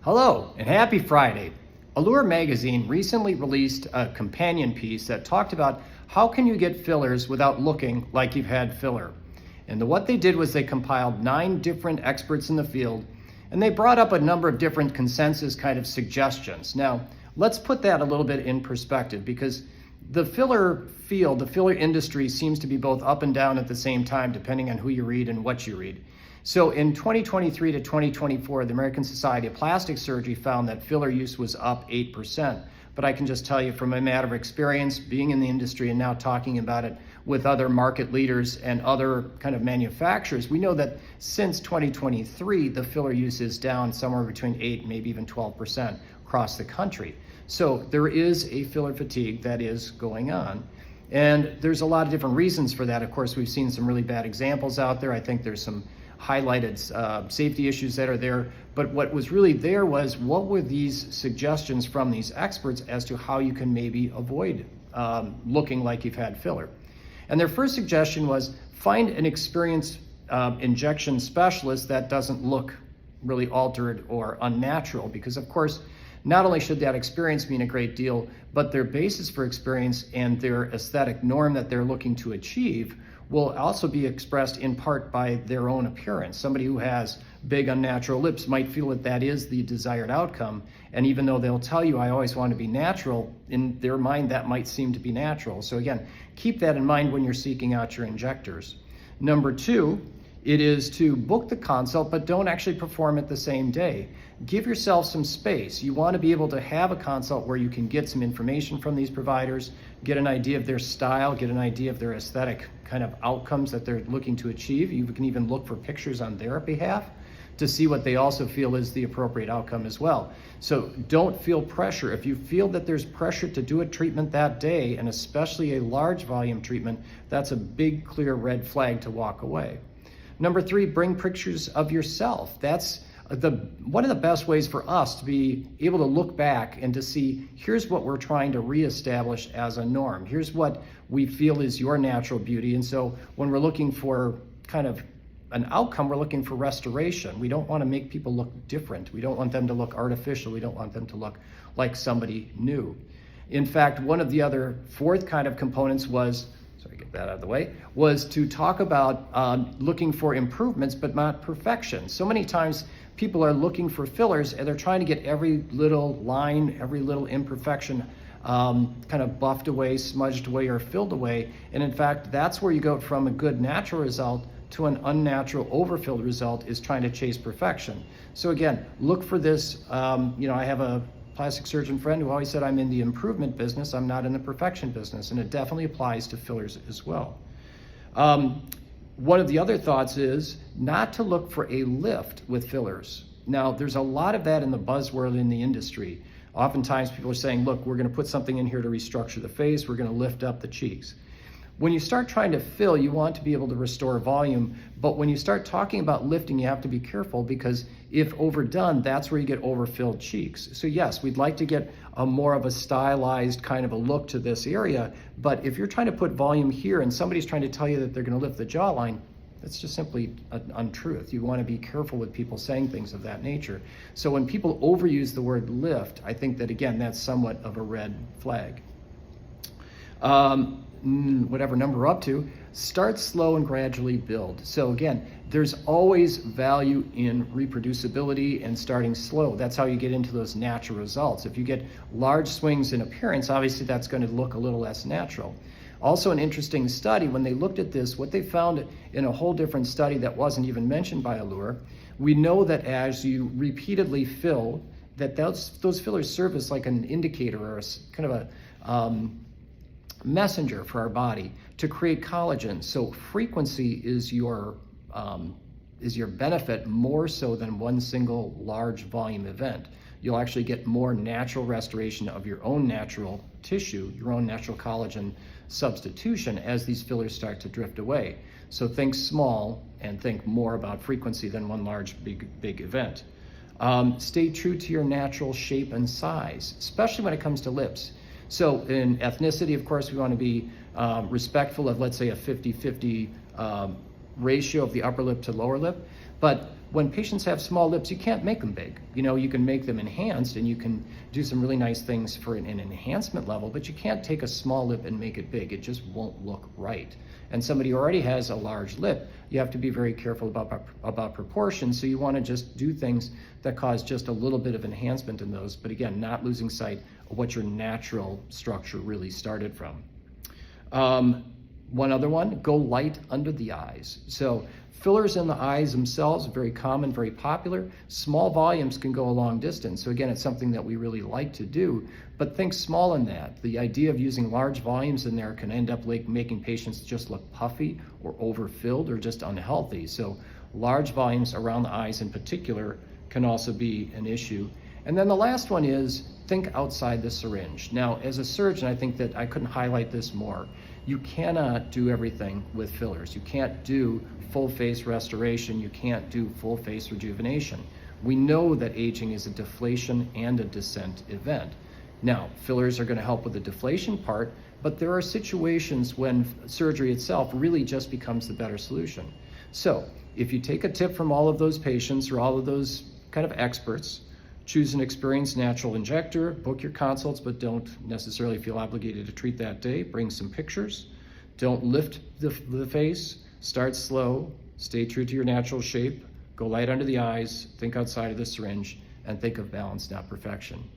Hello and happy Friday. Allure magazine recently released a companion piece that talked about how can you get fillers without looking like you've had filler. And what they did was they compiled 9 different experts in the field, and they brought up a number of different consensus kind of suggestions. Now, let's put that a little bit in perspective, because the filler field, the filler industry seems to be both up and down at the same time, depending on who you read and what you read. So in 2023 to 2024, the American Society of Plastic Surgery found that filler use was up 8%. But I can just tell you from a matter of experience, being in the industry and now talking about it with other market leaders and other kind of manufacturers, we know that since 2023, the filler use is down somewhere between 8, maybe even 12% across the country. So there is a filler fatigue that is going on. And there's a lot of different reasons for that. Of course, we've seen some really bad examples out there. I think there's some highlighted safety issues that are there. But what was really there was, what were these suggestions from these experts as to how you can maybe avoid looking like you've had filler? And their first suggestion was, find an experienced injection specialist that doesn't look really altered or unnatural, because of course, not only should that experience mean a great deal, but their basis for experience and their aesthetic norm that they're looking to achieve will also be expressed in part by their own appearance. Somebody who has big unnatural lips might feel that that is the desired outcome, and even though they'll tell you, I always want to be natural, in their mind that might seem to be natural. So again, keep that in mind when you're seeking out your injectors. Number 2, it is to book the consult, but don't actually perform it the same day. Give yourself some space. You want to be able to have a consult where you can get some information from these providers, get an idea of their style, get an idea of their aesthetic kind of outcomes that they're looking to achieve. You can even look for pictures on their behalf to see what they also feel is the appropriate outcome as well. So don't feel pressure. If you feel that there's pressure to do a treatment that day, and especially a large volume treatment, that's a big, clear red flag to walk away. Number 3, bring pictures of yourself. That's one of the best ways for us to be able to look back and to see, here's what we're trying to reestablish as a norm. Here's what we feel is your natural beauty. And so when we're looking for kind of an outcome, we're looking for restoration. We don't want to make people look different. We don't want them to look artificial. We don't want them to look like somebody new. In fact, one of the other 4th kind of components was, get that out of the way, was to talk about looking for improvements, but not perfection. So many times people are looking for fillers and they're trying to get every little line, every little imperfection kind of buffed away, smudged away, or filled away. And in fact, that's where you go from a good natural result to an unnatural overfilled result, is trying to chase perfection. So again, look for this. I have a plastic surgeon friend who always said, I'm in the improvement business, I'm not in the perfection business, and it definitely applies to fillers as well. One of the other thoughts is not to look for a lift with fillers. Now, there's a lot of that in the buzzword in the industry. Oftentimes people are saying, look, we're going to put something in here to restructure the face, we're going to lift up the cheeks. When you start trying to fill, you want to be able to restore volume, but when you start talking about lifting, you have to be careful, because if overdone, that's where you get overfilled cheeks. So yes, we'd like to get a more of a stylized kind of a look to this area, but if you're trying to put volume here and somebody's trying to tell you that they're going to lift the jawline, that's just simply an untruth. You want to be careful with people saying things of that nature. So when people overuse the word lift, I think that, again, that's somewhat of a red flag. Whatever number we're up to, start slow and gradually build. So again, there's always value in reproducibility and starting slow. That's how you get into those natural results. If you get large swings in appearance, obviously that's going to look a little less natural. Also, an interesting study, when they looked at this, what they found in a whole different study that wasn't even mentioned by Allure, we know that as you repeatedly fill, that those fillers serve as like an indicator or a kind of a messenger for our body to create collagen. So frequency is your benefit, more so than one single large volume event. You'll actually get more natural restoration of your own natural tissue, your own natural collagen substitution, as these fillers start to drift away. So think small and think more about frequency than one large big event. Stay true to your natural shape and size, especially when it comes to lips. So in ethnicity, of course, we want to be respectful of, let's say, a 50-50 ratio of the upper lip to lower lip. But when patients have small lips, you can't make them big. You can make them enhanced and you can do some really nice things for an enhancement level, but you can't take a small lip and make it big. It just won't look right. And somebody who already has a large lip, you have to be very careful about proportions. So you want to just do things that cause just a little bit of enhancement in those, but again, not losing sight of what your natural structure really started from. One other one, go light under the eyes. So fillers in the eyes themselves, very common, very popular. Small volumes can go a long distance. So again, it's something that we really like to do, but think small in that. The idea of using large volumes in there can end up making patients just look puffy or overfilled or just unhealthy. So large volumes around the eyes in particular can also be an issue. And then the last one is think outside the syringe. Now, as a surgeon, I think that I couldn't highlight this more. You cannot do everything with fillers. You can't do full face restoration. You can't do full face rejuvenation. We know that aging is a deflation and a descent event. Now, fillers are going to help with the deflation part, but there are situations when surgery itself really just becomes the better solution. So if you take a tip from all of those patients or all of those kind of experts, choose an experienced natural injector, book your consults, but don't necessarily feel obligated to treat that day. Bring some pictures. Don't lift the face. Start slow. Stay true to your natural shape. Go light under the eyes. Think outside of the syringe. And think of balance, not perfection.